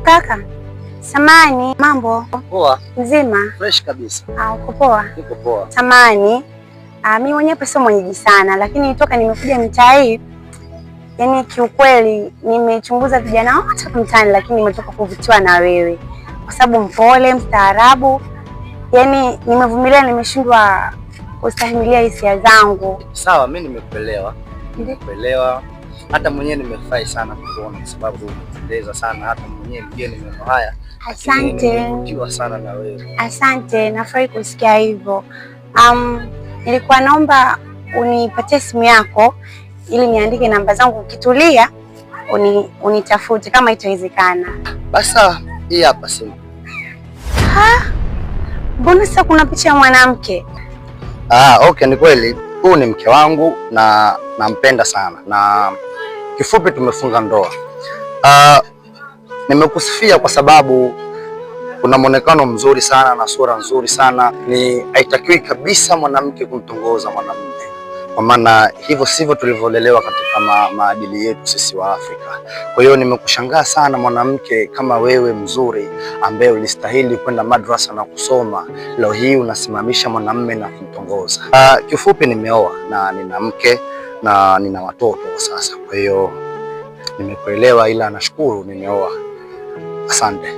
Kaka, samani, mambo? Poa. Mzima? Fresh kabisa. Uko poa? Niko poa. Samani, mimi mwenyewe sio mwenyeji sana, lakini toka nimekuja mtaa hii, yani kiukweli nimechunguza vijana wote mtaani, lakini nimetoka kuvutiwa na wewe. Kwa sababu mpole, mstaarabu, yani nimevumilia, nimeshindwa kustahimilia hisia zangu. Sawa, mimi nimekuelewa. Nimekuelewa. Hata mwenyewe nimefurahi sana kukuona kwa sababu unapendeza sana, hata mwenyewe mgeni maneno haya. Asante. Nimevutiwa sana na wewe. Asante, nafurahi kusikia hivyo. Nilikuwa naomba unipatie simu yako ili niandike namba zangu, ukitulia unitafute kama itawezekana. Basa, hii hapa simu. Mbona sasa kuna picha ya mwanamke? Okay, ni kweli. Huyu ni mke wangu na nampenda sana. Na kifupi tumefunga ndoa. Nimekusifia kwa sababu una muonekano mzuri sana na sura nzuri sana. Haitakiwi kabisa mwanamke kumtongoza mwanamume, kwa maana hivyo sivyo tulivyolelewa katika maadili yetu sisi wa Afrika. Kwa hiyo nimekushangaa sana mwanamke kama wewe mzuri, ambaye ulistahili kwenda madrasa na kusoma, leo hii unasimamisha mwanamume na kumtongoza. Kifupi nimeoa na nina mke na nina watoto sasa. Kwa hiyo nimekuelewa, ila nashukuru nimeoa. Asante.